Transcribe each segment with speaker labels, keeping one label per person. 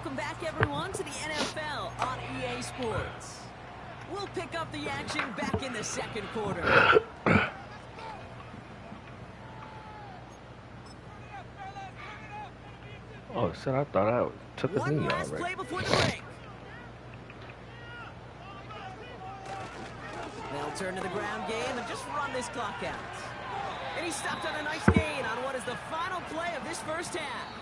Speaker 1: Welcome back, everyone, to the NFL on EA Sports. We'll pick up the action back in the second quarter.
Speaker 2: Oh, shit, I thought I took a knee
Speaker 1: One last
Speaker 2: already.
Speaker 1: play before the break. They'll turn to the ground game and just run this clock out. And he stopped on a nice gain on what is the final play of this first half.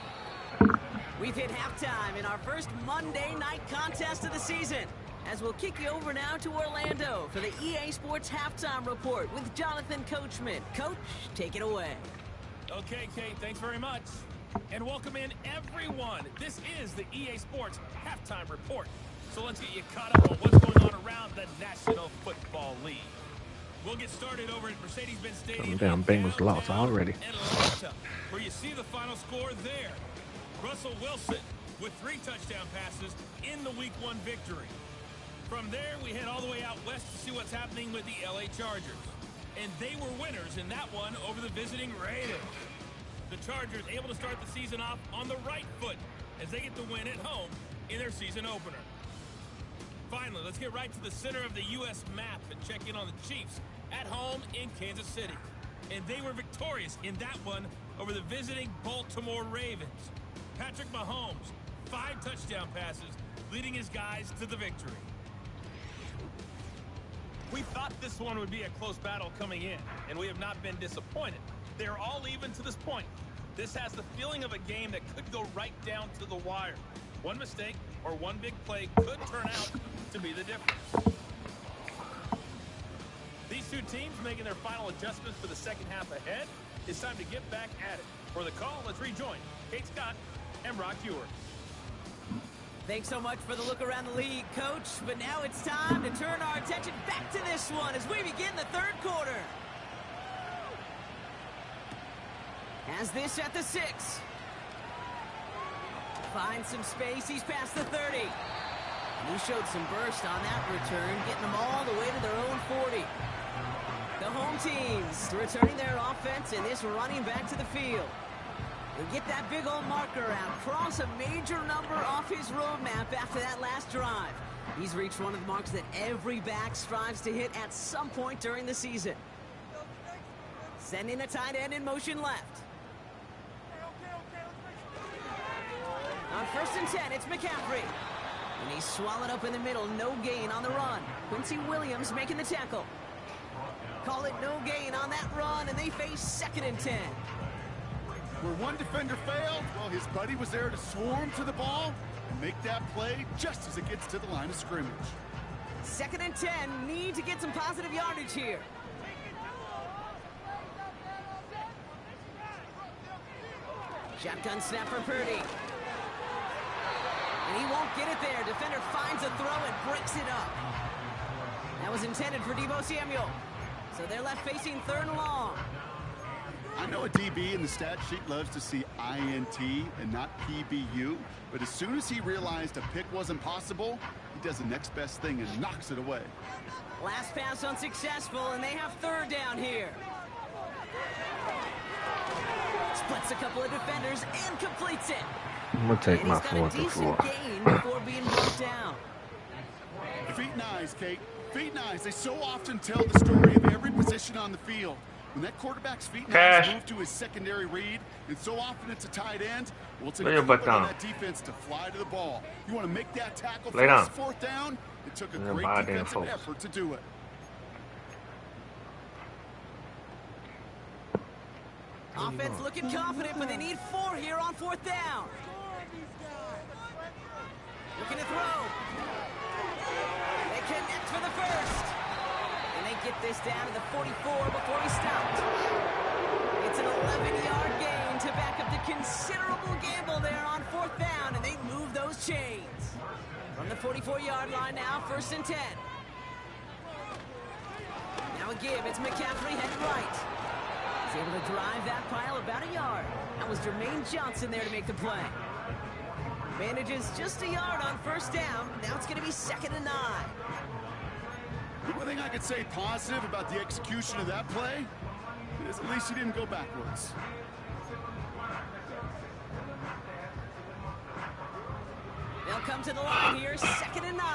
Speaker 1: We've hit halftime in our first Monday night contest of the season, as we'll kick you over now to Orlando for the EA Sports Halftime Report with Jonathan Coachman. Coach, take it away.
Speaker 3: Okay, Kate, thanks very much. And welcome in, everyone. This is the EA Sports Halftime Report. So let's get you caught up on what's going on around the National Football League. We'll get started over at Mercedes-Benz Stadium.
Speaker 2: Damn, Bengals lost already.
Speaker 3: Atlanta, where you see the final score there. Russell Wilson with 3 touchdown passes in the Week 1 victory. From there, we head all the way out west to see what's happening with the LA Chargers. And they were winners in that one over the visiting Raiders. The Chargers able to start the season off on the right foot as they get the win at home in their season opener. Finally, let's get right to the center of the U.S. map and check in on the Chiefs at home in Kansas City. And they were victorious in that one over the visiting Baltimore Ravens. Patrick Mahomes, 5 touchdown passes, leading his guys to the victory. We thought this one would be a close battle coming in, and we have not been disappointed. They're all even to this point. This has the feeling of a game that could go right down to the wire. One mistake or one big play could turn out to be the difference. These two teams making their final adjustments for the second half ahead. It's time to get back at it. For the call, let's rejoin Kate Scott and Brock Ewer.
Speaker 1: Thanks so much for the look around the league, Coach. But now it's time to turn our attention back to this one as we begin the third quarter. Has this at the 6. Finds some space. He's past the 30. And he showed some burst on that return, getting them all the way to their own 40. The home teams returning their offense and this running back to the field. He'll get that big old marker out, cross a major number off his roadmap after that last drive. He's reached one of the marks that every back strives to hit at some point during the season. Sending a tight end in motion left. On 1st and 10, it's McCaffrey. And he's swallowed up in the middle, no gain on the run. Quincy Williams making the tackle. Call it no gain on that run, and they face 2nd and 10.
Speaker 4: Where one defender failed, well, his buddy was there to swarm to the ball and make that play just as it gets to the line of scrimmage.
Speaker 1: 2nd and 10, need to get some positive yardage here. Shotgun snap for Purdy. And he won't get it there. Defender finds a throw and breaks it up. That was intended for Deebo Samuel. So they're left facing 3rd and long.
Speaker 4: I know a DB in the stat sheet loves to see INT and not PBU, but as soon as he realized a pick wasn't possible, he does the next best thing and knocks it away.
Speaker 1: Last pass unsuccessful, and they have 3rd down here. Splits a couple of defenders and completes it.
Speaker 2: I'm going to take my 4th and 4.
Speaker 1: He's got a decent gain before being brought down.
Speaker 4: Feet and eyes, Kate. Feet and eyes. They so often tell the story of every position on the field. When that quarterback's feet and eyes move to his secondary read, and so often it's a tight end, well, it's incumbent on that defense to fly to the ball. You want to make that tackle for his 4th down? It took a great defensive effort to do it.
Speaker 1: Offense looking confident, but they need 4 here on 4th down. Looking to throw. They connect for the 1st. And they get this down to the 44 before he stopped. It's an 11-yard gain to back up the considerable gamble there on 4th down, and they move those chains. From the 44-yard line now, 1st and 10. Now a give. It's McCaffrey heading right. He's able to drive that pile about a yard. That was Jermaine Johnson there to make the play. Manages just a yard on 1st down. Now it's going to be 2nd and 9.
Speaker 4: The one thing I could say positive about the execution of that play is at least he didn't go backwards.
Speaker 1: They'll come to the line here, 2nd and 9.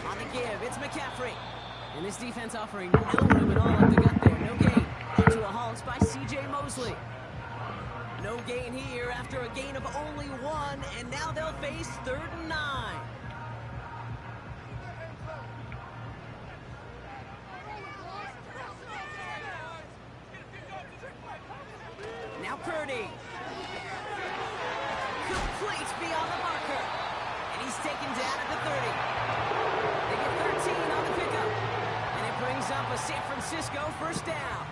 Speaker 1: On the give, it's McCaffrey. And this defense offering no room at all up the gut there. No gain. To a halt by C.J. Mosley. No gain here after a gain of only 1, and now they'll face 3rd and 9. Now Purdy. Complete beyond the marker. And he's taken down at the 30. They get 13 on the pickup. And it brings up a San Francisco 1st down.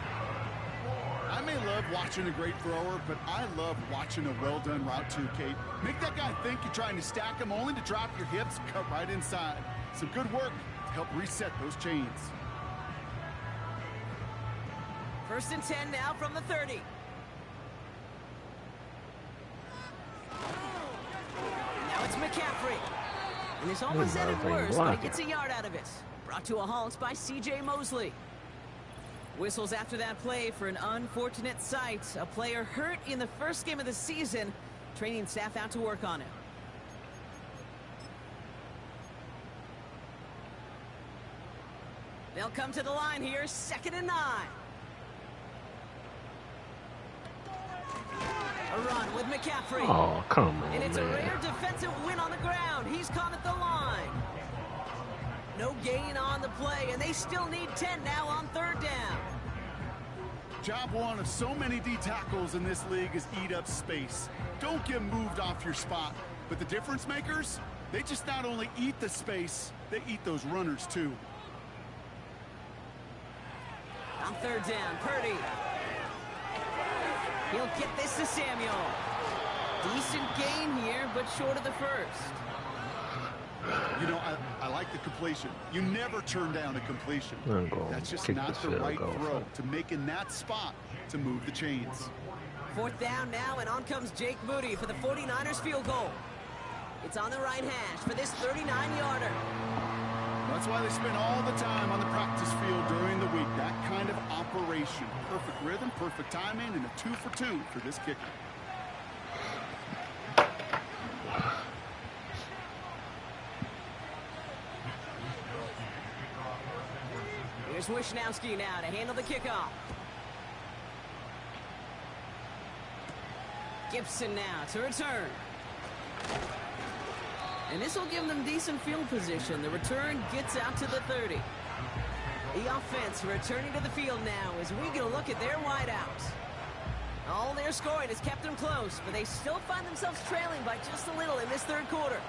Speaker 4: I may love watching a great thrower, but I love watching a well-done route too, Kate. Make that guy think you're trying to stack him only to drop your hips, cut right inside. Some good work to help reset those chains.
Speaker 1: 1st and 10 now from the 30. Now it's McCaffrey. And this almost ended worse, but he gets a yard out of it. Brought to a halt by C.J. Mosley. Whistles after that play for an unfortunate sight. A player hurt in the 1st game of the season. Training staff out to work on it. They'll come to the line here, 2nd and 9. A run with McCaffrey.
Speaker 2: Oh, come on,
Speaker 1: and it's
Speaker 2: man.
Speaker 1: a rare defensive win on the ground. He's caught at the line. No gain on the play, and they still need 10 now on 3rd down.
Speaker 4: Job one of so many D tackles in this league is eat up space. Don't get moved off your spot. But the difference makers, they just not only eat the space, they eat those runners too.
Speaker 1: On 3rd down, Purdy. He'll get this to Samuel. Decent gain here, but short of the 1st.
Speaker 4: You know, I like the completion. You never turn down a completion. That's just not the right throw to make in that spot to move the chains.
Speaker 1: 4th down now, and on comes Jake Moody for the 49ers field goal. It's on the right hash for this 39-yarder.
Speaker 4: That's why they spend all the time on the practice field during the week. That kind of operation. Perfect rhythm, perfect timing, and a 2-for-2 for this kicker.
Speaker 1: Here's Wishnowski now to handle the kickoff. Gibson now to return. And this will give them decent field position. The return gets out to the 30. The offense returning to the field now as we get a look at their wideouts. All their scoring has kept them close, but they still find themselves trailing by just a little in this 3rd quarter.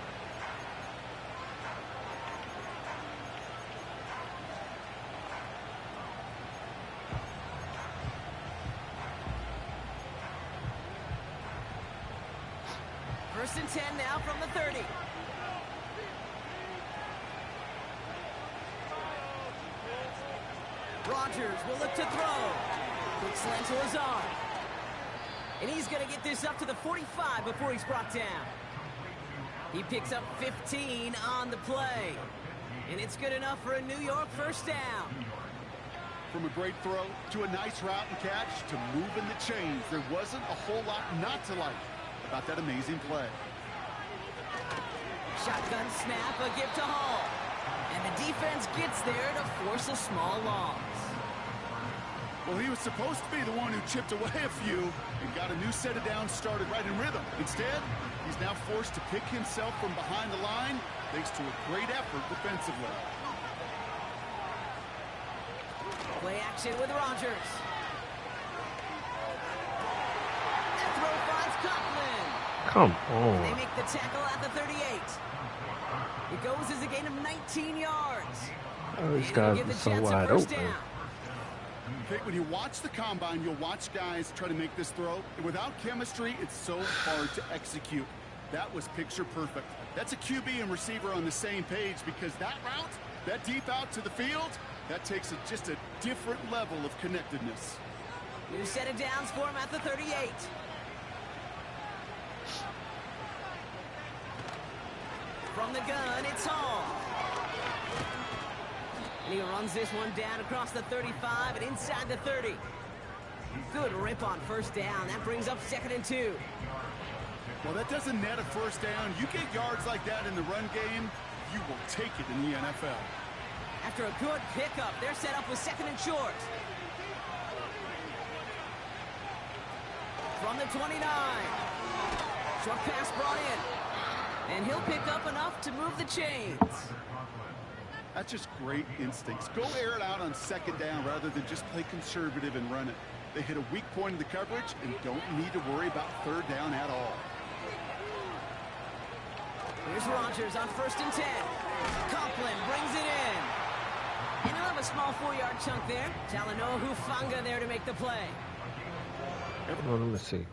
Speaker 1: First and 10 now from the 30. Rodgers will look to throw. Quick slant to Lazard. And he's going to get this up to the 45 before he's brought down. He picks up 15 on the play. And it's good enough for a New York 1st down.
Speaker 4: From a great throw to a nice route and catch to moving the chains, there wasn't a whole lot not to like about that amazing play.
Speaker 1: Shotgun snap, a give to Hall. And the defense gets there to force a small loss.
Speaker 4: Well, he was supposed to be the one who chipped away a few and got a new set of downs started right in rhythm. Instead, he's now forced to pick himself from behind the line thanks to a great effort defensively.
Speaker 1: Play action with Rodgers. That throw finds Coughlin.
Speaker 2: Come
Speaker 1: They
Speaker 2: on.
Speaker 1: make the tackle at the 38. It goes as a gain of 19 yards.
Speaker 2: Oh, these
Speaker 1: And
Speaker 2: guys
Speaker 1: give
Speaker 2: are
Speaker 1: the
Speaker 2: so
Speaker 1: Jets a
Speaker 2: wide
Speaker 1: 1st
Speaker 2: open.
Speaker 1: down.
Speaker 4: Okay, when you watch the combine, you'll watch guys try to make this throw. Without chemistry, it's so hard to execute. That was picture perfect. That's a QB and receiver on the same page because that route, that deep out to the field, that takes just a different level of connectedness.
Speaker 1: New set of downs for him at the 38. From the gun, it's Hall. And he runs this one down across the 35 and inside the 30. Good rip on first down. That brings up 2nd and 2.
Speaker 4: Well, that doesn't net a first down. You get yards like that in the run game, you will take it in the NFL.
Speaker 1: After a good pickup, they're set up with 2nd and short. From the 29. Short pass brought in. And he'll pick up enough to move the chains.
Speaker 4: That's just great instincts. Go air it out on 2nd down rather than just play conservative and run it. They hit a weak point in the coverage and don't need to worry about 3rd down at all.
Speaker 1: Here's Rodgers on 1st and 10. Copeland brings it in. And he'll have a small 4-yard chunk there. Talanoa Hufanga there to make the play.
Speaker 2: Well, let me see.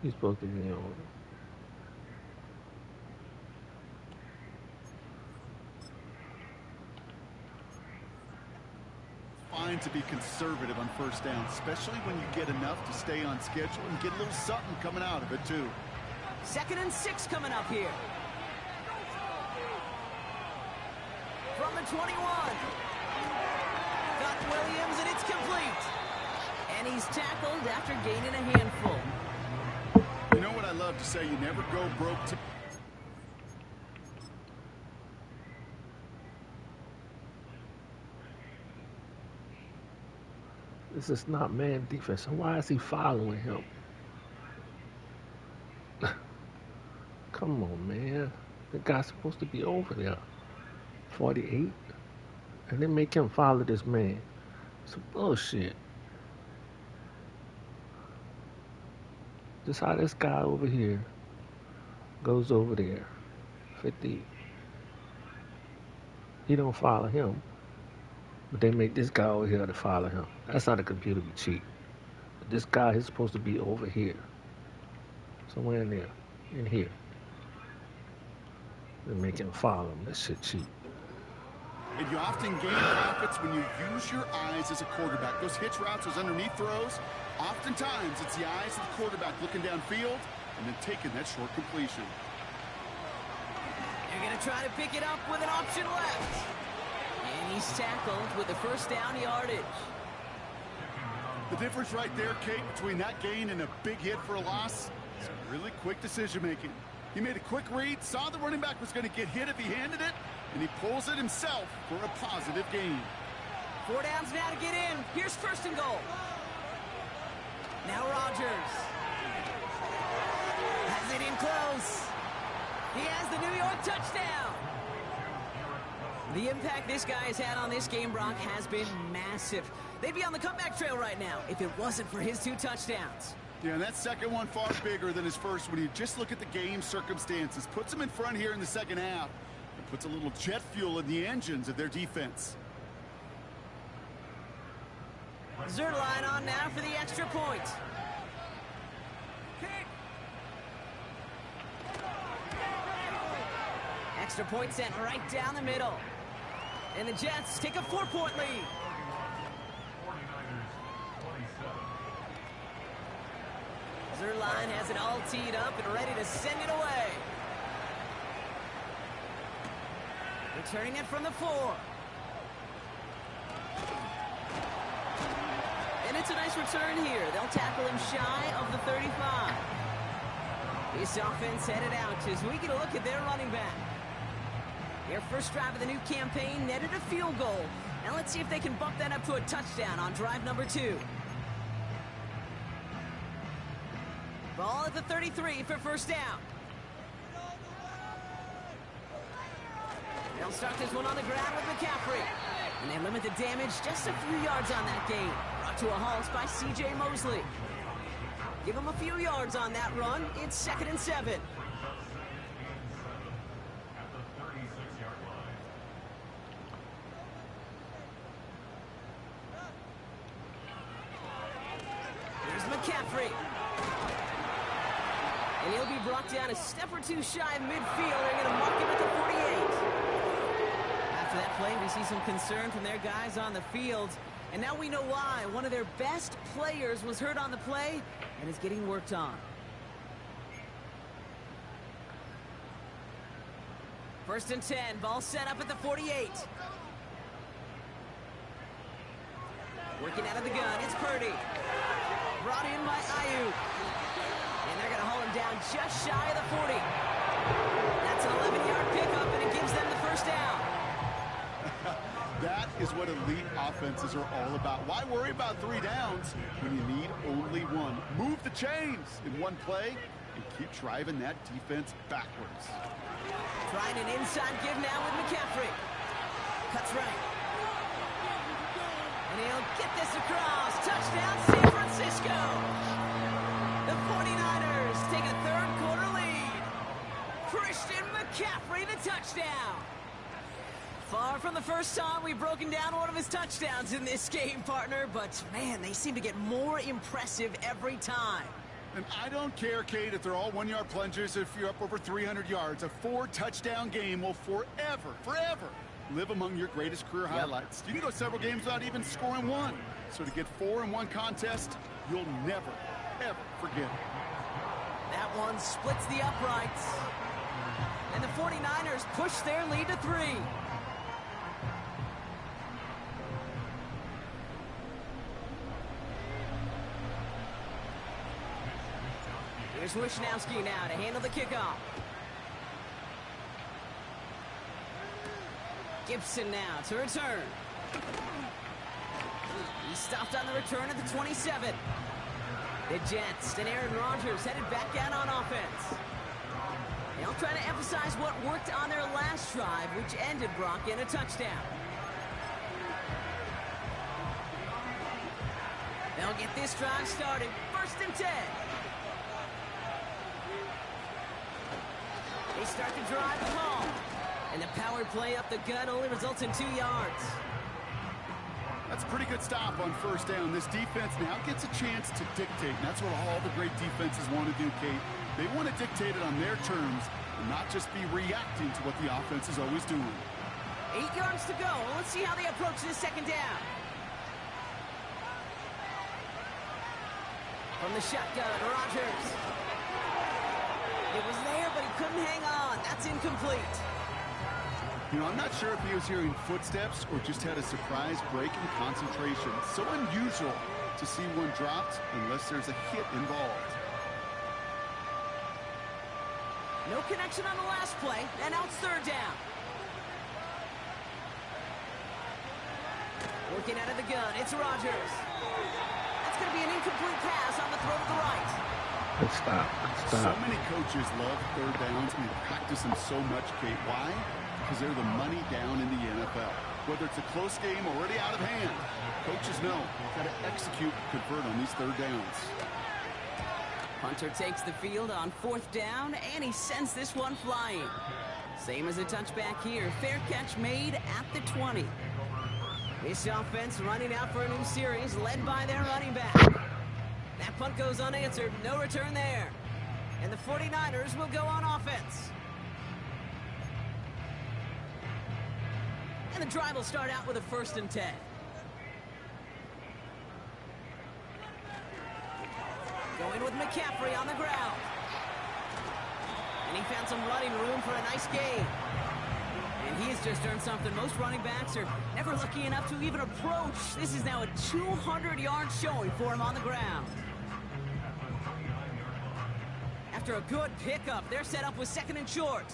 Speaker 2: He's supposed to be on.
Speaker 4: Fine to be conservative on 1st down, especially when you get enough to stay on schedule and get a little something coming out of it, too.
Speaker 1: 2nd and 6 coming up here. From the 21. Got Williams, and it's complete. And he's tackled after gaining a handful.
Speaker 4: You know what I love to say? You never go broke.
Speaker 2: This is not man defense. So why is he following him? Come on, man. The guy's supposed to be over there. 48. And then make him follow this man. Some bullshit. Just how this guy over here goes over there. 50. He don't follow him. But they make this guy over here to follow him. That's how the computer be cheap. But this guy is supposed to be over here. Somewhere in there. In here. They make him follow him. That shit cheap.
Speaker 4: And you often gain profits when you use your eyes as a quarterback. Those hitch routes, those underneath throws, oftentimes it's the eyes of the quarterback looking downfield and then taking that short completion.
Speaker 1: They're going to try to pick it up with an option left. And he's tackled with the 1st down yardage.
Speaker 4: The difference right there, Kate, between that gain and a big hit for a loss is really quick decision-making. He made a quick read, saw the running back was going to get hit if he handed it, and he pulls it himself for a positive gain.
Speaker 1: 4 downs now to get in. Here's 1st and goal. Now Rodgers. Has it in close. He has the New York touchdown. The impact this guy has had on this game, Brock, has been massive. They'd be on the comeback trail right now if it wasn't for his 2 touchdowns.
Speaker 4: Yeah, and that second one far bigger than his first when you just look at the game circumstances. Puts him in front here in the 2nd half. And puts a little jet fuel in the engines of their defense.
Speaker 1: Zerline on now for the extra point. Extra point sent right down the middle. And the Jets take a 4-point lead. Zerline has it all teed up and ready to send it away. Returning it from the 4. And it's a nice return here. They'll tackle him shy of the 35. This offense headed out as we get a look at their running back. Their first drive of the new campaign netted a field goal. Now let's see if they can bump that up to a touchdown on drive number 2. Ball at the 33 for 1st down. They'll start this one on the ground with McCaffrey. And they limit the damage just a few yards on that gain. Brought to a halt by C.J. Mosley. Give him a few yards on that run. It's 2nd and 7. McCaffrey. And he'll be brought down a step or 2 shy of midfield. They're going to mark him at the 48. After that play, we see some concern from their guys on the field. And now we know why. One of their best players was hurt on the play and is getting worked on. First and 10, ball set up at the 48. Working out of the gun, it's Purdy. Brought in by Ayuk. And they're going to haul him down just shy of the 40. That's an 11-yard pickup, and it gives them the first down.
Speaker 4: That is what elite offenses are all about. Why worry about 3 downs when you need only one? Move the chains in one play and keep driving that defense backwards.
Speaker 1: Trying an inside give now with McCaffrey. Cuts right. And he'll get this across. Touchdown, San Francisco. The 49ers take a third-quarter lead. Christian McCaffrey, the touchdown. Far from the first time we've broken down one of his touchdowns in this game, partner, but, man, they seem to get more impressive every time.
Speaker 4: And I don't care, Kate, if they're all 1-yard plungers, if you're up over 300 yards. A 4-touchdown game will forever live among your greatest career highlights. You can go several games without even scoring one. So to get 4 in one contest, you'll never, ever forget it.
Speaker 1: That one splits the uprights. And the 49ers push their lead to 3. Here's Wishnowski now to handle the kickoff. Gibson now to return. He stopped on the return at the 27. The Jets and Aaron Rodgers headed back out on offense. They'll try to emphasize what worked on their last drive, which ended, Brock, in a touchdown. They'll get this drive started. First and 10. They start to drive the ball. And the power play up the gut only results in 2 yards.
Speaker 4: That's a pretty good stop on first down. This defense now gets a chance to dictate. And that's what all the great defenses want to do, Kate. They want to dictate it on their terms and not just be reacting to what the offense is always doing.
Speaker 1: 8 yards to go. Let's see how they approach this second down. From the shotgun, Rodgers. It was there, but he couldn't hang on. That's incomplete.
Speaker 4: You know, I'm not sure if he was hearing footsteps or just had a surprise break in concentration. So unusual to see one dropped unless there's a hit involved.
Speaker 1: No connection on the last play, and now it's third down. Working out of the gun, it's Rodgers. That's going to be an incomplete pass on the throw to the right.
Speaker 2: Stop.
Speaker 4: So many coaches love third downs and practice them so much, Kate. Why? Because they're the money down in the NFL. Whether it's a close game already out of hand, coaches know got to execute and convert on these third downs.
Speaker 1: Hunter takes the field on fourth down, and he sends this one flying. Same as a touchback here. Fair catch made at the 20. This offense running out for a new series, led by their running back. That punt goes unanswered. No return there. And the 49ers will go on offense. And the drive will start out with a first and 10. Going with McCaffrey on the ground. And he found some running room for a nice gain. And he has just earned something. Most running backs are never lucky enough to even approach. This is now a 200-yard showing for him on the ground. After a good pickup, they're set up with second and short.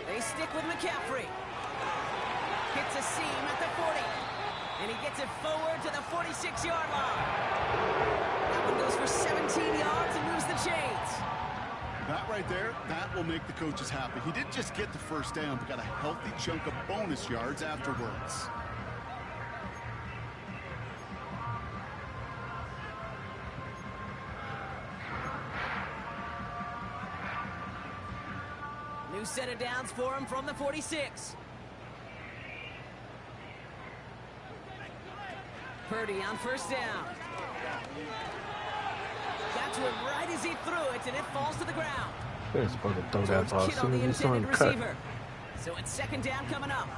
Speaker 1: They stick with McCaffrey. Hits a seam at the 40. And he gets it forward to the 46-yard line. That one goes for 17 yards and moves the chains.
Speaker 4: That right there, that will make the coaches happy. He didn't just get the first down, but got a healthy chunk of bonus yards afterwards.
Speaker 1: New set of downs for him from the 46. Purdy on first down. Got to it right as he threw it, and it falls to the ground.
Speaker 2: They're supposed to throw that ball as
Speaker 1: Kittle,
Speaker 2: soon
Speaker 1: the
Speaker 2: as he saw him
Speaker 1: intended
Speaker 2: cut.
Speaker 1: receiver. So it's second down coming up.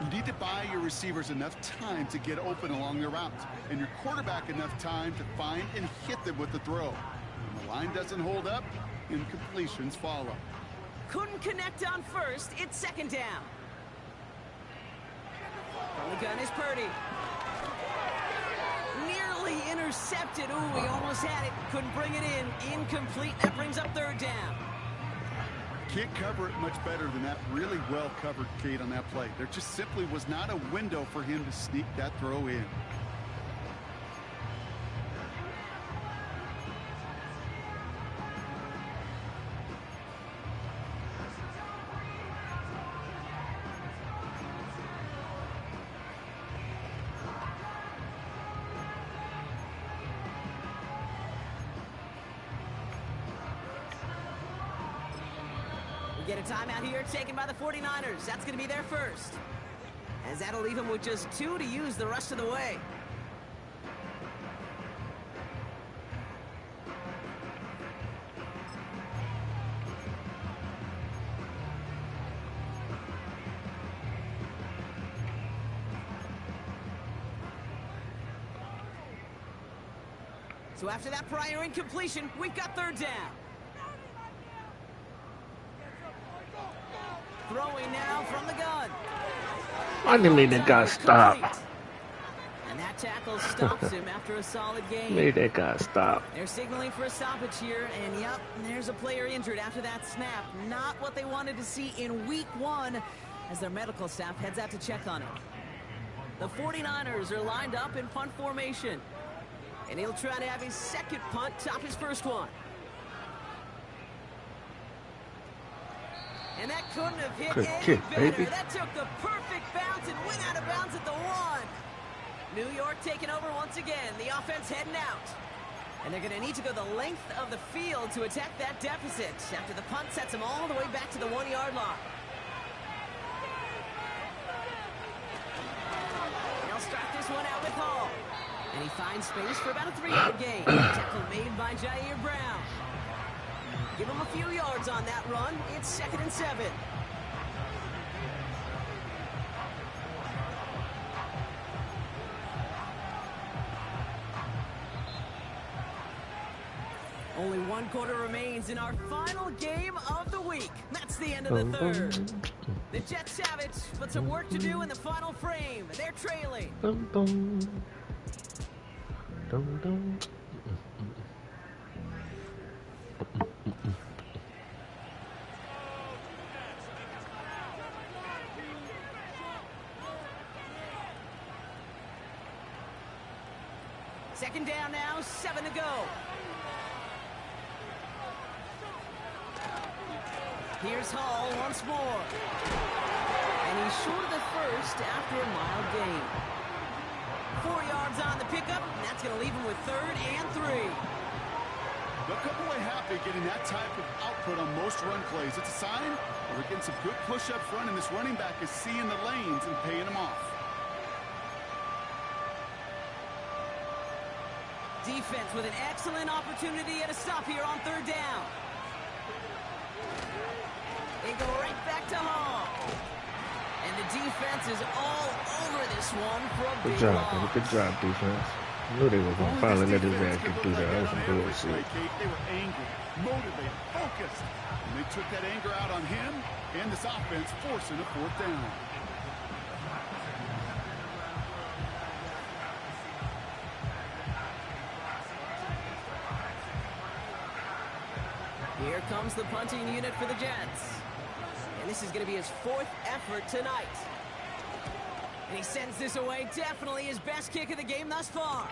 Speaker 4: You need to buy your receivers enough time to get open along their route, and your quarterback enough time to find and hit them with the throw. When the line doesn't hold up, Incompletions follow.
Speaker 1: Couldn't connect on first. It's second down. From the gun is Purdy. Nearly intercepted. Ooh, he almost had it. Couldn't bring it in. Incomplete. That brings up third down.
Speaker 4: Can't cover it much better than that. Really well covered, Kate, on that play. There just simply was not a window for him to sneak that throw in.
Speaker 1: We get a timeout here taken by the 49ers. That's going to be their first. As that'll leave them with just 2 to use the rest of the way. So after that prior incompletion, we've got third down. Throwing now from the gun.
Speaker 2: I didn't mean that guy stop.
Speaker 1: And that tackle stops him after a solid game.
Speaker 2: Made that guy stop.
Speaker 1: They're signaling for a stoppage here, and yep, there's a player injured after that snap. Not what they wanted to see in week 1 as their medical staff heads out to check on him. The 49ers are lined up in punt formation, and he'll try to have his second punt top his first one. And that couldn't have hit
Speaker 2: Good
Speaker 1: any
Speaker 2: kick,
Speaker 1: better.
Speaker 2: baby.
Speaker 1: That took the perfect bounce and went out of bounds at the 1. New York taking over once again. The offense heading out. And they're going to need to go the length of the field to attack that deficit after the punt sets them all the way back to the 1-yard line. They'll start this one out with Hall. And he finds space for about a 3-yard gain. Tackle made by Jair Brown. Give him a few yards on that run. It's 2nd and 7. Only 1 quarter remains in our final game of the week. That's the end of the third. The Jets have it, but some work to do in the final frame. They're trailing. Second down now, 7 to go. Here's Hall once more. And he's short of the first after a mild gain. 4 yards on the pickup, and that's going to leave him with 3rd and 3.
Speaker 4: They'll come away happy getting that type of output on most run plays. It's a sign that we're getting some good push up front, and this running back is seeing the lanes and paying them off.
Speaker 1: Defense with an excellent opportunity at a stop here on 3rd down. They go right back to Hall. And the defense is all over this one for a big loss.
Speaker 2: Good job, defense. I knew they were going to finally let his ass get through there. That was some bullshit.
Speaker 4: They were angry, motivated, focused. And they took that anger out on him and this offense, forcing a 4th down.
Speaker 1: Here comes the punting unit for the Jets. And this is going to be his 4th effort tonight. And he sends this away. Definitely his best kick of the game thus far.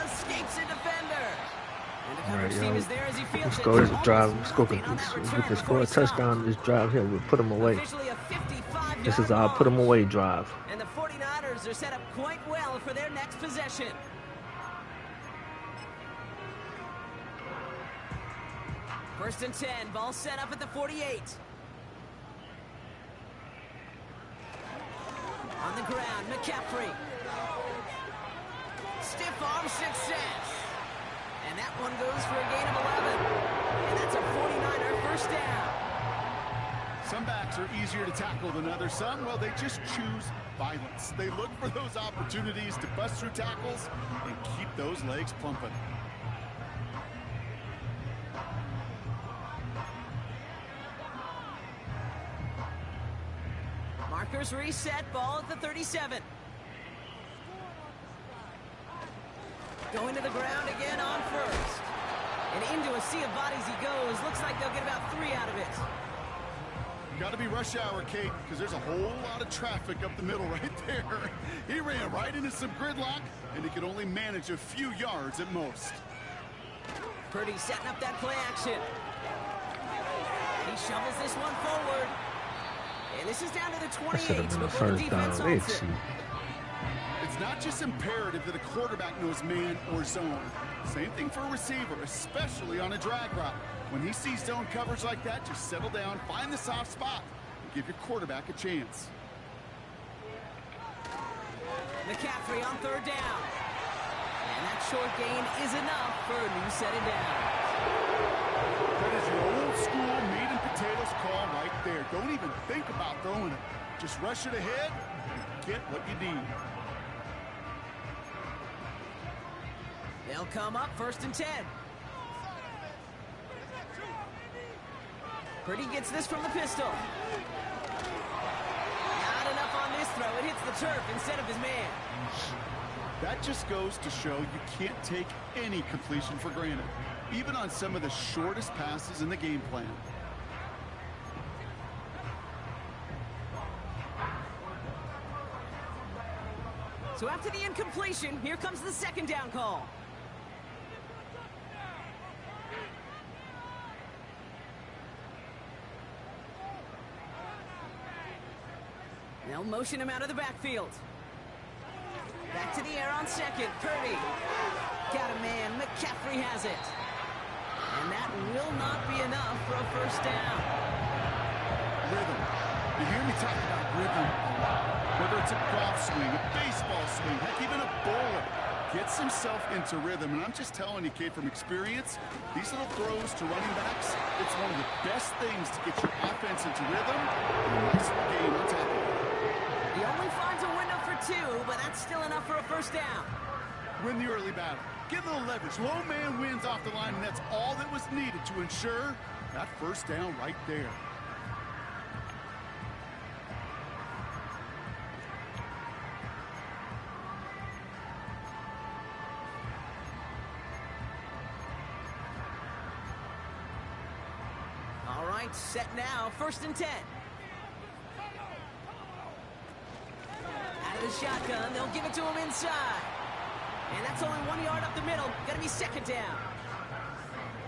Speaker 1: Escapes a defender. And the coverage team is there as he feels it.
Speaker 2: Score this drive. We can score a touchdown in this drive here. We'll put them away.
Speaker 1: Officially a 55-yard
Speaker 2: This is our put them away drive.
Speaker 1: And the 49ers are set up quite well for their next possession. First and 10, ball set up at the 48. On the ground, McCaffrey. Stiff arm success. And that one goes for a gain of 11. And that's a 49er first down.
Speaker 4: Some backs are easier to tackle than others. Some, well, they just choose violence. They look for those opportunities to bust through tackles and keep those legs pumping.
Speaker 1: Packers reset, ball at the 37. Going to the ground again on first. And into a sea of bodies he goes. Looks like they'll get about 3 out of it.
Speaker 4: Got to be rush hour, Kate, because there's a whole lot of traffic up the middle right there. He ran right into some gridlock, and he could only manage a few yards at most.
Speaker 1: Purdy setting up that play action. He shovels this one forward. And this is down to the 28 before the defense holds it.
Speaker 4: It's not just imperative that a quarterback knows man or zone. Same thing for a receiver, especially on a drag route. When he sees zone coverage like that, just settle down, find the soft spot, and give your quarterback a chance.
Speaker 1: McCaffrey on 3rd down. And that short gain is enough for a new set of downs.
Speaker 4: That is your old school meat and potatoes call right there. Don't even think about throwing it. Just rush it ahead and get what you need.
Speaker 1: They'll come up 1st and 10. Purdy gets this from the pistol. Not enough on this throw. It hits the turf instead of his man.
Speaker 4: That just goes to show you can't take any completion for granted, even on some of the shortest passes in the game plan.
Speaker 1: So after the incompletion, here comes the 2nd down call. They'll motion him out of the backfield. Back to the air on 2nd. Purdy. Got a man. McCaffrey has it. And that will not be enough for a 1st down.
Speaker 4: Rhythm. You hear me talk about rhythm a lot. Whether it's a golf swing, a baseball swing, heck, even a bowler. Gets himself into rhythm. And I'm just telling you, Kate, from experience, these little throws to running backs, it's one of the best things to get your offense into rhythm and a nice game on top of it.
Speaker 1: He only finds a window for 2, but that's still enough for a 1st down.
Speaker 4: Win the early battle. Get a little leverage. Low man wins off the line, and that's all that was needed to ensure that 1st down right there.
Speaker 1: All right, set now. 1st and 10. Out of the shotgun, they'll give it to him inside. And that's only 1 yard up the middle. Gonna be 2nd down.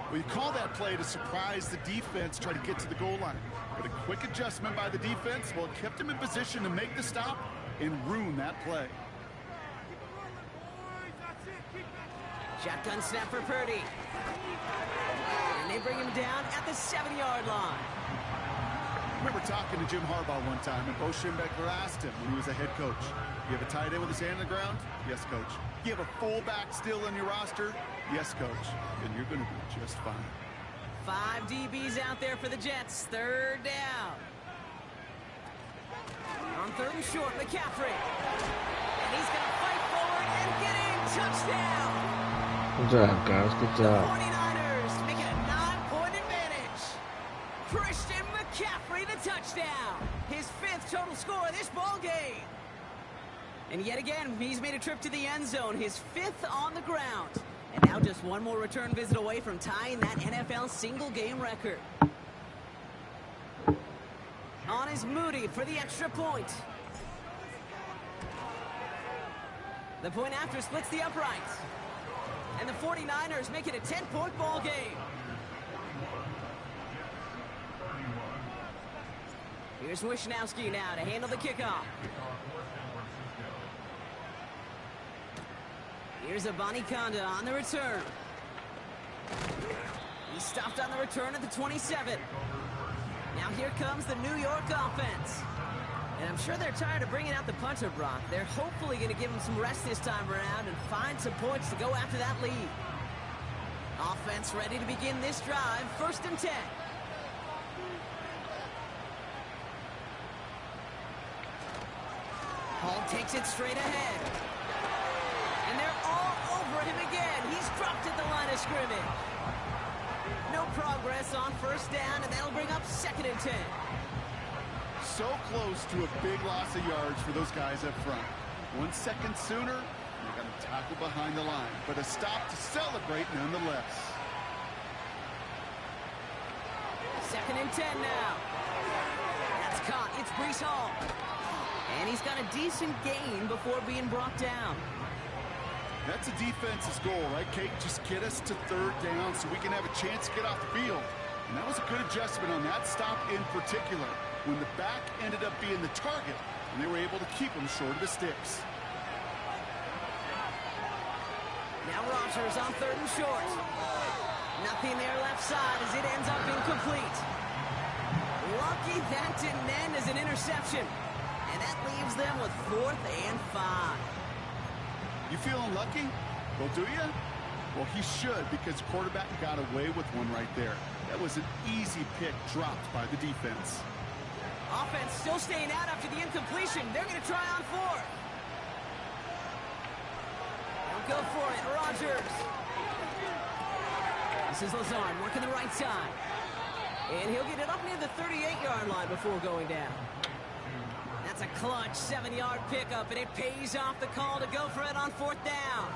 Speaker 4: Well, you call that play to surprise the defense, try to get to the goal line. But a quick adjustment by the defense, well, it kept him in position to make the stop and ruin that play.
Speaker 1: Shotgun snap for Purdy. And they bring him down at the 7-yard line.
Speaker 4: I remember talking to Jim Harbaugh one time, and Bo Schembechler asked him when he was a head coach, you have a tight end with his hand on the ground? Yes, coach. You have a fullback still in your roster? Yes, coach. Then you're going to be just fine.
Speaker 1: 5 DBs out there for the Jets. 3rd down. On 3rd and short, McCaffrey. And he's going to fight forward and get in. Touchdown.
Speaker 2: Good job, guys. Good job.
Speaker 1: The 49ers making a 9-point advantage. Christian McCaffrey, the touchdown. His 5th total score of this ball game. And yet again, he's made a trip to the end zone, his 5th on the ground. And now just one more return visit away from tying that NFL single-game record. On is Moody for the extra point. The point after splits the uprights. And the 49ers make it a 10-point ball game. Here's Wishnowski now to handle the kickoff. Here's Abanikanda on the return. He stopped on the return at the 27. Now here comes the New York offense. And I'm sure they're tired of bringing out the punter, Brock. They're hopefully going to give him some rest this time around and find some points to go after that lead. Offense ready to begin this drive. 1st and 10. Hall takes it straight ahead. And they're all over him again. He's dropped at the line of scrimmage. No progress on 1st down, and that'll bring up 2nd and 10.
Speaker 4: so close to a big loss of yards for those guys up front. 1 second sooner, they're going to tackle behind the line. But a stop to celebrate nonetheless.
Speaker 1: 2nd and 10 now. That's caught. It's Breece Hall. And he's got a decent gain before being brought down.
Speaker 4: That's a defense's goal, right, Kate? Just get us to 3rd down so we can have a chance to get off the field. And that was a good adjustment on that stop in particular, when the back ended up being the target, and they were able to keep him short of the sticks.
Speaker 1: Now Rodgers on 3rd and short. Nothing there left side as it ends up incomplete. Lucky that didn't end as an interception. And that leaves them with 4th and 5.
Speaker 4: You feeling lucky? Well, do you? Well, he should, because the quarterback got away with one right there. That was an easy pick dropped by the defense.
Speaker 1: Offense still staying out after the incompletion. They're going to try on 4th. They'll go for it. Rodgers. This is Lazard working the right side. And he'll get it up near the 38-yard line before going down. That's a clutch 7-yard pickup, and it pays off the call to go for it on 4th down.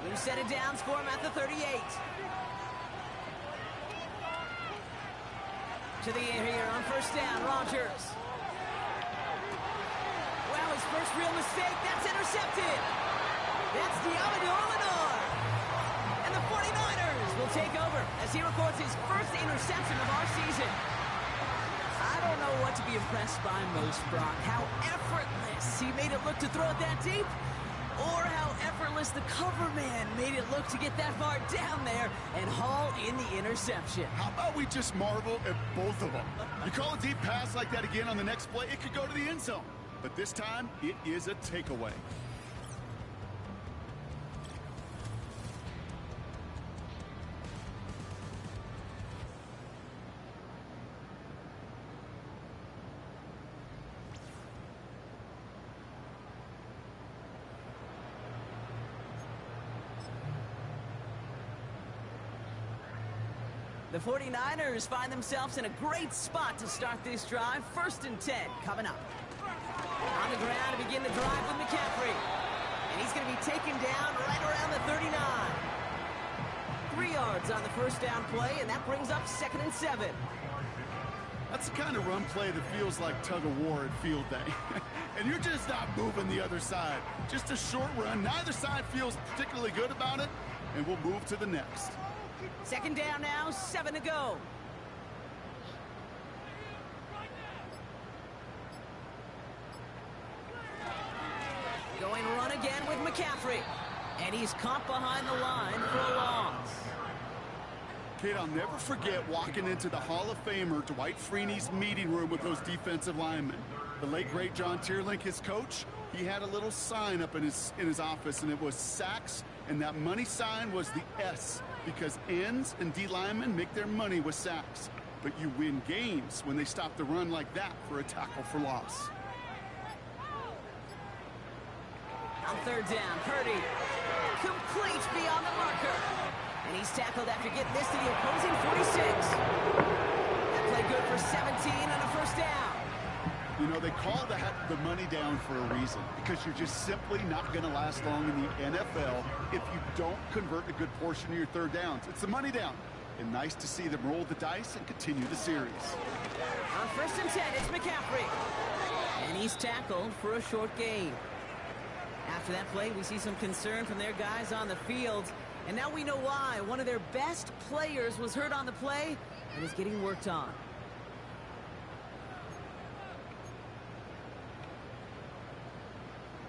Speaker 1: New set of downs for him at the 38. To the air here on 1st down, Rodgers. Well, his first real mistake, that's intercepted. That's Diamador. And the 49ers will take over as he records his first interception of our season. I don't know what to be impressed by most, Brock. How effortless he made it look to throw it that deep, or how effortless the cover man made it look to get that far down there and haul in the interception.
Speaker 4: How about we just marvel at both of them? You call a deep pass like that again on the next play, it could go to the end zone. But this time, it is a takeaway.
Speaker 1: The 49ers find themselves in a great spot to start this drive. 1st and 10 coming up. On the ground to begin the drive with McCaffrey. And he's going to be taken down right around the 39. 3 yards on the 1st down play, and that brings up 2nd and 7.
Speaker 4: That's the kind of run play that feels like tug of war at field day. And you're just not moving the other side. Just a short run. Neither side feels particularly good about it, and we'll move to the next.
Speaker 1: 2nd down now, 7 to go. Going run again with McCaffrey. And he's caught behind the line for a loss.
Speaker 4: Kate, I'll never forget walking into the Hall of Famer Dwight Freeney's meeting room with those defensive linemen. The late, great John Tierlink, his coach, he had a little sign up in his office, and it was sacks, and that money sign was the S, because ends and D linemen make their money with sacks. But you win games when they stop the run like that for a tackle for loss.
Speaker 1: On 3rd down, Purdy. Complete beyond the marker. And he's tackled after getting this to the opposing 46. That play good for 17 on a 1st down.
Speaker 4: You know, they call that the money down for a reason, because you're just simply not going to last long in the NFL if you don't convert a good portion of your 3rd downs. It's the money down. And nice to see them roll the dice and continue the series.
Speaker 1: On 1st and 10, it's McCaffrey. And he's tackled for a short gain. After that play, we see some concern from their guys on the field. And now we know why. One of their best players was hurt on the play and is getting worked on.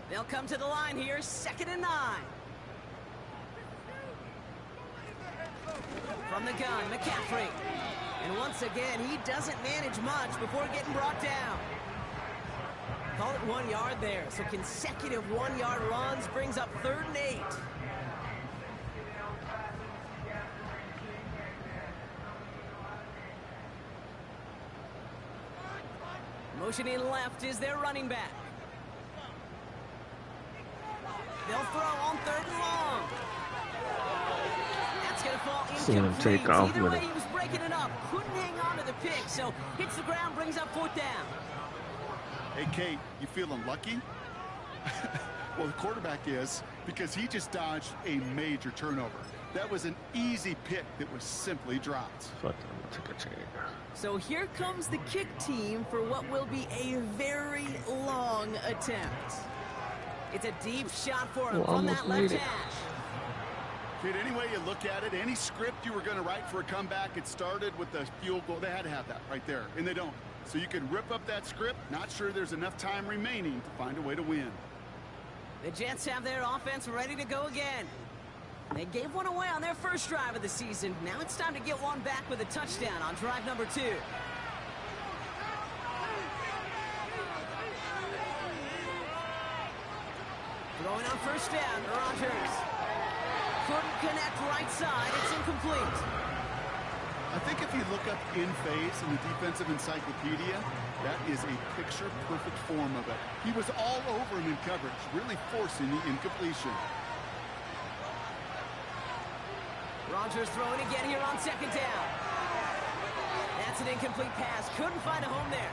Speaker 1: They'll come to the line here, 2nd and 9. From the gun, McCaffrey. And once again, he doesn't manage much before getting brought down. Call it 1 yard there. So consecutive 1-yard runs brings up 3rd and 8. Motioning left is their running back. They'll throw on 3rd and long. That's going to fall incomplete.
Speaker 2: Seeing him take off
Speaker 1: Either
Speaker 2: with
Speaker 1: way,
Speaker 2: it.
Speaker 1: he was breaking it up. Couldn't hang on to the pick, so hits the ground, brings up 4th down.
Speaker 4: Hey, Kate, you feeling lucky? Well, the quarterback is, because he just dodged a major turnover. That was an easy pick that was simply dropped.
Speaker 2: Fuck it, I'm gonna take a change.
Speaker 1: So here comes the kick team for what will be a very long attempt. It's a deep shot for him from that left hash.
Speaker 4: Kid, any way you look at it, any script you were going to write for a comeback, it started with the field goal. They had to have that right there, and they don't. So you can rip up that script. Not sure there's enough time remaining to find a way to win.
Speaker 1: The Jets have their offense ready to go again. They gave one away on their first drive of the season. Now it's time to get one back with a touchdown on drive number 2. Throwing on first down, Rodgers. Couldn't connect right side. It's incomplete.
Speaker 4: I think if you look up in phase in the defensive encyclopedia, that is a picture-perfect form of it. He was all over him in coverage, really forcing the incompletion.
Speaker 1: Rodgers throwing again here on second down. That's an incomplete pass. Couldn't find a home there.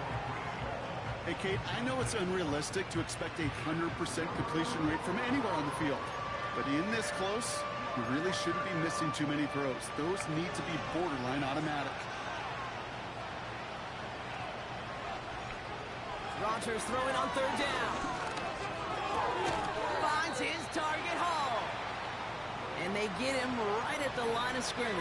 Speaker 4: Hey, Kate, I know it's unrealistic to expect a 100% completion rate from anywhere on the field. But in this close, you really shouldn't be missing too many throws. Those need to be borderline automatic.
Speaker 1: Rodgers throwing on third down. Finds his target Hall. And they get him right at the line of scrimmage.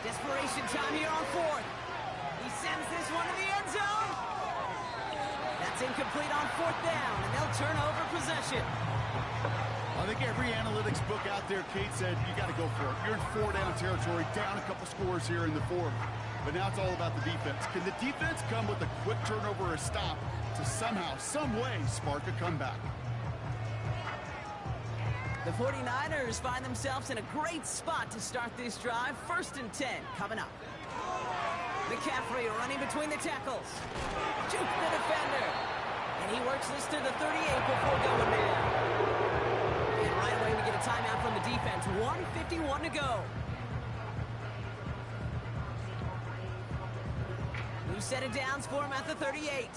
Speaker 1: Desperation time here on fourth. He sends this one to the end zone. That's incomplete on fourth down, and they'll turn over possession.
Speaker 4: I think every analytics book out there, Kate, said you got to go for it. You're in 4-down territory, down a couple scores here in the fourth. But now it's all about the defense. Can the defense come with a quick turnover or a stop to somehow, some way, spark a comeback?
Speaker 1: The 49ers find themselves in a great spot to start this drive. 1st and 10 coming up. McCaffrey running between the tackles. Juke the defender. And he works this to the 38 before going down. And right away we get a timeout from the defense. 1:51 to go. New set of downs for him at the 38.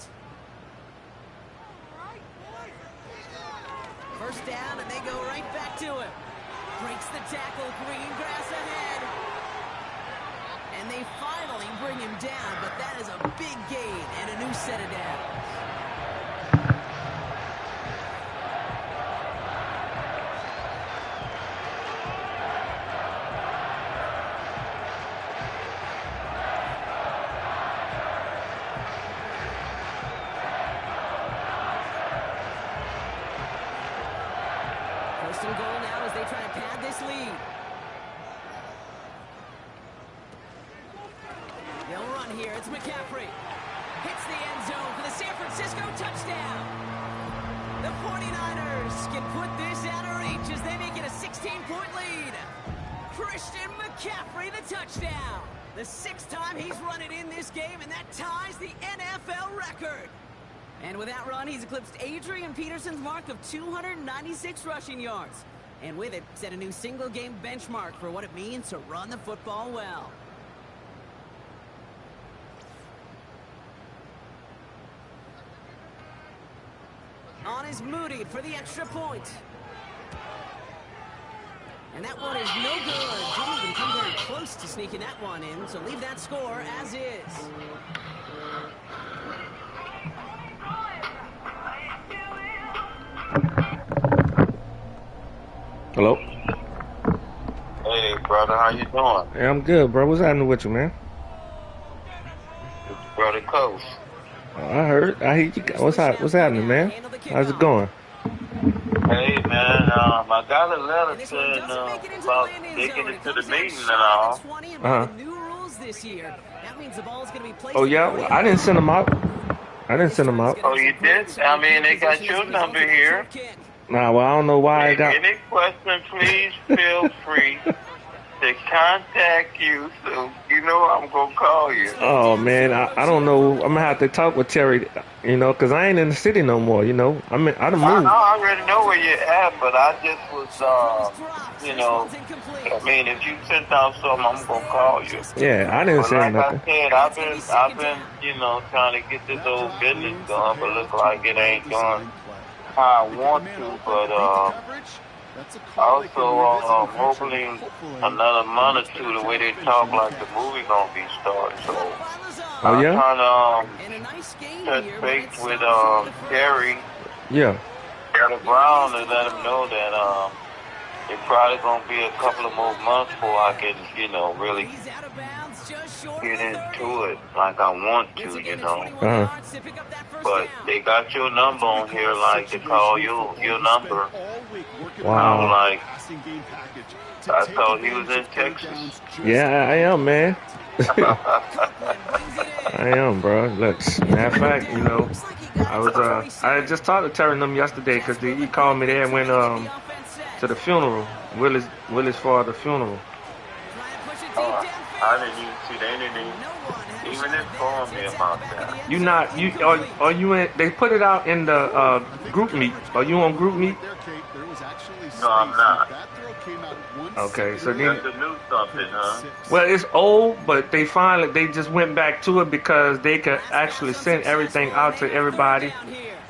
Speaker 1: First down, and they go right back to him. Breaks the tackle, green grass ahead. And they finally bring him down, but that is a big gain and a new set of downs. First and goal now as they try to pad this lead. They'll run here. It's McCaffrey. Hits the end zone for the San Francisco touchdown. The 49ers can put this out of reach as they make it a 16-point lead. Christian McCaffrey, the touchdown. The 6th time he's run it in this game, and that ties the NFL record. And with that run, he's eclipsed Adrian Peterson's mark of 296 rushing yards. And with it, set a new single-game benchmark for what it means to run the football well. On is Moody for the extra point. And that one is no good. Didn't even come very close to sneaking that one in, so leave that score as is.
Speaker 2: Hello?
Speaker 5: Hey, brother, how you doing?
Speaker 2: Hey, I'm good, bro. What's happening with you, man?
Speaker 5: It's Brother Coach.
Speaker 2: Oh, I heard. I hear you. What's happening, man? How's it going?
Speaker 5: Hey, man, I got a letter saying about taking it to the meeting and all.
Speaker 2: Oh, yeah? Well, I didn't send them out.
Speaker 5: Oh, you did? I mean, they got your number here.
Speaker 2: Nah, well, I don't know why I got...
Speaker 5: Any question, please feel free to contact you, so you know I'm gonna call you.
Speaker 2: Oh man, I don't know. I'm gonna have to talk with Terry, cause I ain't in the city no more. I done
Speaker 5: I
Speaker 2: moved.
Speaker 5: already know where you're at, but I just was, I mean, if you sent out something, I'm gonna call you.
Speaker 2: Yeah, I didn't
Speaker 5: But
Speaker 2: say
Speaker 5: like
Speaker 2: nothing.
Speaker 5: I said, I've been, trying to get this old business going, but look like it ain't doing how I want to. But also, hopefully, another month or two, the way they talk, like the movie gonna be started. So
Speaker 2: Oh
Speaker 5: I'm
Speaker 2: yeah,
Speaker 5: trying to touch base with Terry,
Speaker 2: yeah.
Speaker 5: Brown, and let him know that it's probably gonna be a couple of more months before I can, really get into it like I want to. But they got your number on here, like to call your number.
Speaker 2: Wow.
Speaker 5: I thought he was in Texas.
Speaker 2: Yeah, I am, man. I am, bro. Look, matter of fact, I just talked to Terry and them yesterday because he called me there and went to the funeral. Willis for the funeral.
Speaker 5: I didn't even see they didn't even inform me about that.
Speaker 2: Are you in? They put it out in the group meet. Are you on group meet?
Speaker 5: No, I'm not.
Speaker 2: Okay, so then
Speaker 5: that's the new something, huh?
Speaker 2: Well, it's old, but they just went back to it because they could actually send everything out to everybody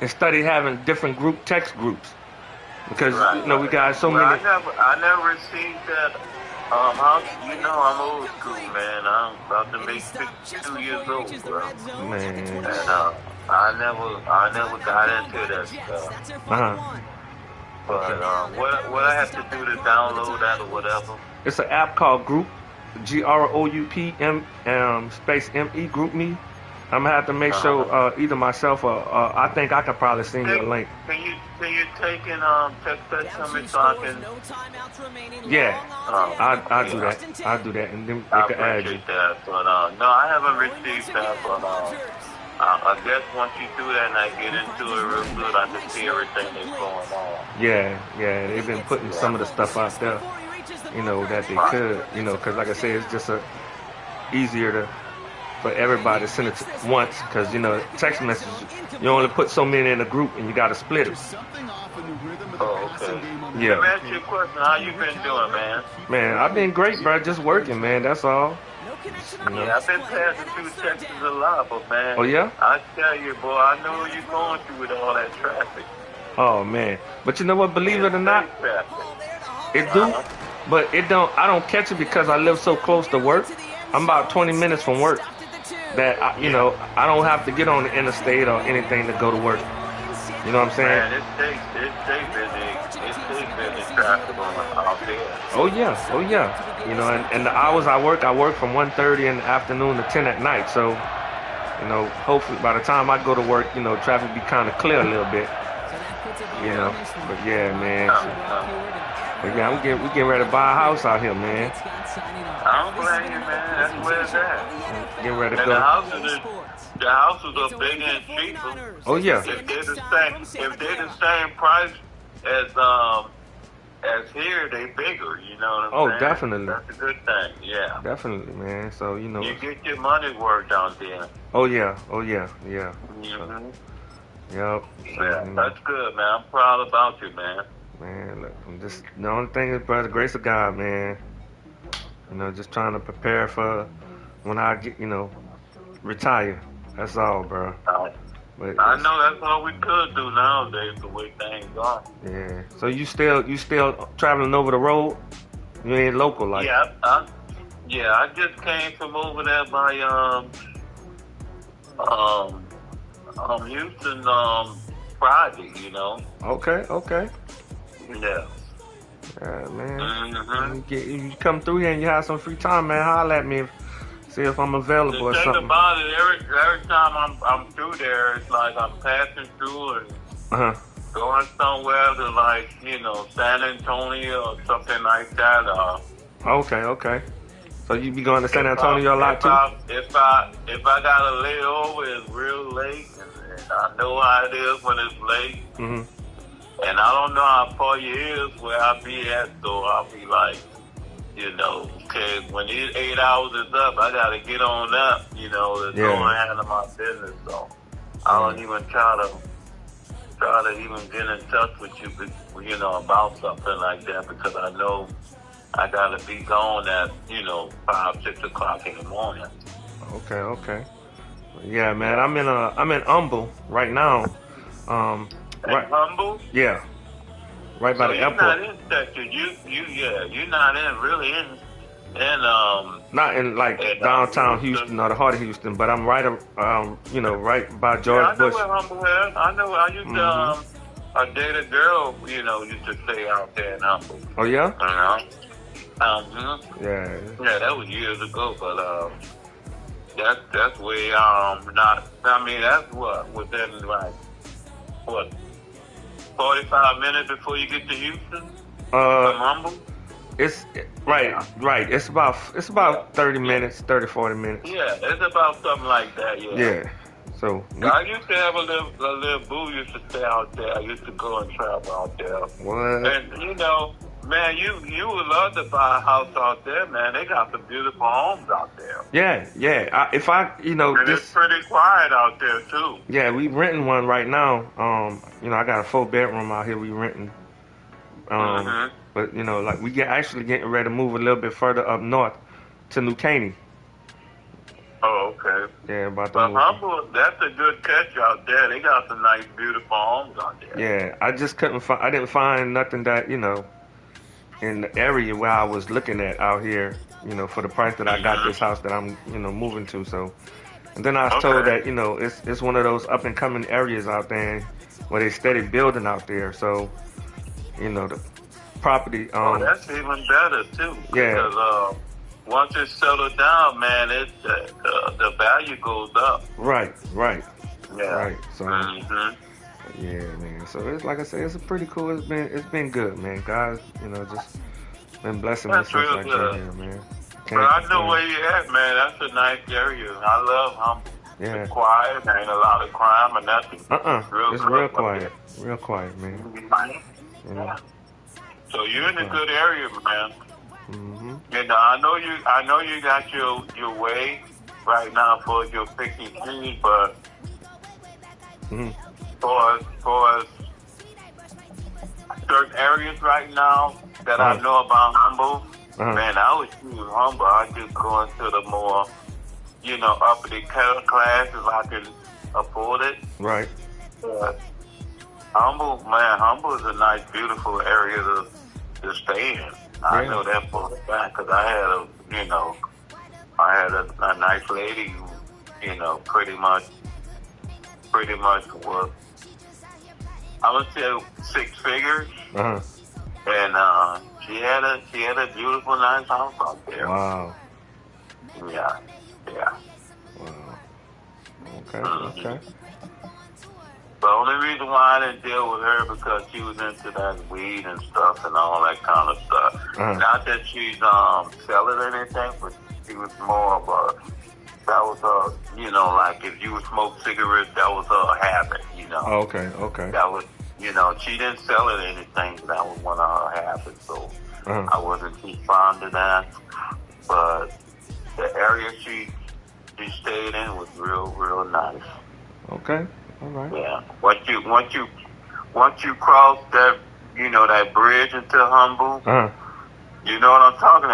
Speaker 2: instead of having different text groups. Because we got so many.
Speaker 5: I never received that. I'm old school, man. I'm about to make 52 years old, bro.
Speaker 2: Man.
Speaker 5: And I never got into that stuff. But what I have to do to download that or whatever?
Speaker 2: It's an app called Group, GROUP space ME Group Me. I'm gonna have to make sure either myself or I think I could probably send you a link.
Speaker 5: Can you take and text that to me so I can?
Speaker 2: Yeah, I'll do that. I'll do that, and then they can add you.
Speaker 5: That, but no, I haven't received that. But I guess once you do that and I get into it real good, I can see everything that's going on.
Speaker 2: Yeah, they've been putting some of the stuff out there, that they could, because like I said, it's just easier for everybody to send it once, because text messages, you only put so many in a group and you got to split it.
Speaker 5: Oh, okay.
Speaker 2: Yeah.
Speaker 5: Let me ask you a question. How you been doing, man?
Speaker 2: Man, I've been great, bro. Just working, man. That's all.
Speaker 5: Yeah, I've been passing through Texas a lot, but man.
Speaker 2: Oh yeah?
Speaker 5: I tell you, boy, I know what you're going through with all that traffic.
Speaker 2: Oh man, but you know what? Believe it or not, it do, but it don't. I don't catch it because I live so close to work. I'm about 20 minutes from work. That I don't have to get on the interstate or anything to go to work. You know what I'm saying?
Speaker 5: Man, it stays busy traffic out there.
Speaker 2: Oh yeah. And the hours I work from 1:30 in the afternoon to 10 at night. So, hopefully by the time I go to work, traffic be kind of clear a little bit. But yeah, man. But yeah, we getting ready to buy a house out here, man.
Speaker 5: I don't blame you, man. That's where it's at.
Speaker 2: Getting ready to
Speaker 5: and
Speaker 2: go.
Speaker 5: The houses are bigger and cheaper.
Speaker 2: Oh yeah.
Speaker 5: If they're the same price as here, they bigger. You know what I'm saying?
Speaker 2: Definitely.
Speaker 5: That's a good thing. Yeah.
Speaker 2: Definitely, man. So
Speaker 5: you get your money's worth down there.
Speaker 2: Oh yeah.
Speaker 5: Mm-hmm.
Speaker 2: Yep.
Speaker 5: Yeah, that's good, man. I'm proud about you, man.
Speaker 2: Man, look, the only thing is, by the grace of God, man. Just trying to prepare for when I get, retire. That's all, bro. But
Speaker 5: I know that's all we could do nowadays, the way things are.
Speaker 2: Yeah. So you still traveling over the road? You ain't local, like?
Speaker 5: Yeah, I just came from over there by Houston Friday,
Speaker 2: Okay.
Speaker 5: Yeah.
Speaker 2: Yeah, man.
Speaker 5: Mm-hmm.
Speaker 2: You come through here and you have some free time, man. Holler at me. See if I'm available or something.
Speaker 5: The thing about it, every time I'm through there, it's like I'm passing through and going somewhere to like, San Antonio or something like that.
Speaker 2: Okay. So you be going to San Antonio a lot too?
Speaker 5: If I got a layover, it's real late, and I know how it is when it's late. Mm-hmm. And I don't know how far you is where I be at, so I'll be like, you know, okay, when these 8 hours is up, I got to get on up, you know, to go and handle my business. So I don't even try to even get in touch with you, you know, about something like that because I know I got to be gone at, you know, 5, 6 o'clock in the morning.
Speaker 2: Okay. Yeah, man. I'm in Humble right now. Right.
Speaker 5: Humble?
Speaker 2: Yeah. Right by the airport.
Speaker 5: You're not in Texas. You're not really in
Speaker 2: not in like downtown Houston or the heart of Houston, but I'm right you know, right by George Bush.
Speaker 5: I know where Humble is. I know. I used to I dated a girl, you know, used to stay out there in Humble.
Speaker 2: Oh yeah?
Speaker 5: Yeah, that was years ago, but that's way not. I mean, that's within like 45 minutes before you get to Houston from Humble.
Speaker 2: It's right. It's about 30 minutes, 30-40 minutes.
Speaker 5: Yeah, it's about something like that.
Speaker 2: Yeah. So
Speaker 5: I used to have a little boo used to stay out there. I used to go and travel out there.
Speaker 2: What?
Speaker 5: And you know, man, you would love to buy a house out there, man. They got some beautiful homes out there.
Speaker 2: Yeah. It's
Speaker 5: pretty quiet out there too.
Speaker 2: Yeah, we renting one right now. You know, I got a 4-bedroom out here. We renting. But you know, like actually getting ready to move a little bit further up north to New Caney.
Speaker 5: Oh, okay.
Speaker 2: Yeah, about
Speaker 5: the Humble, that's a good catch out there. They got some nice, beautiful homes out there.
Speaker 2: Yeah, I just couldn't find. I didn't find nothing that, you know, in the area where I was looking at out here, you know, for the price that I got this house that I'm, you know, moving to. So, and then I was told that, you know, it's one of those up and coming areas out there where they steady building out there. So, you know, the property.
Speaker 5: That's even better too.
Speaker 2: Yeah.
Speaker 5: Because once it's settled down, man, the value goes up.
Speaker 2: Right.
Speaker 5: Yeah.
Speaker 2: Right. So. Yeah, man. So it's like I said, it's a pretty cool. It's been good, man. Guys, you know, just been blessing me since I got here, man.
Speaker 5: But I know where you at, man. That's a nice area. I love Humble.
Speaker 2: Yeah.
Speaker 5: It's quiet. There ain't a lot of crime or nothing.
Speaker 2: It's real quiet. Real quiet, man.
Speaker 5: Yeah. So you're in a good area, man. And I know you got your way right now for your picky trees, but for as certain areas right now that I know about Humble, man, I would choose Humble. I just go into the more, you know, uppity class if I can afford it.
Speaker 2: Right.
Speaker 5: Humble is a nice, beautiful area to stay in. I know that for a fact because I had a nice lady who, you know, pretty much was, I would say 6 figures, and she had a beautiful, nice house out there.
Speaker 2: Wow.
Speaker 5: Yeah.
Speaker 2: Wow. Okay.
Speaker 5: The only reason why I didn't deal with her because she was into that weed and stuff and all that kind of stuff. Not that she's selling anything, but she was more of you know, like if you would smoke cigarettes, that was her habit, you know.
Speaker 2: Okay.
Speaker 5: That was, you know, she didn't sell it anything, but that was one of her habits, so I wasn't too fond of that. But the area she stayed in was real nice.
Speaker 2: Okay. All right.
Speaker 5: Yeah. Once you cross that, you know, that bridge into Humble, you know what I'm talking about.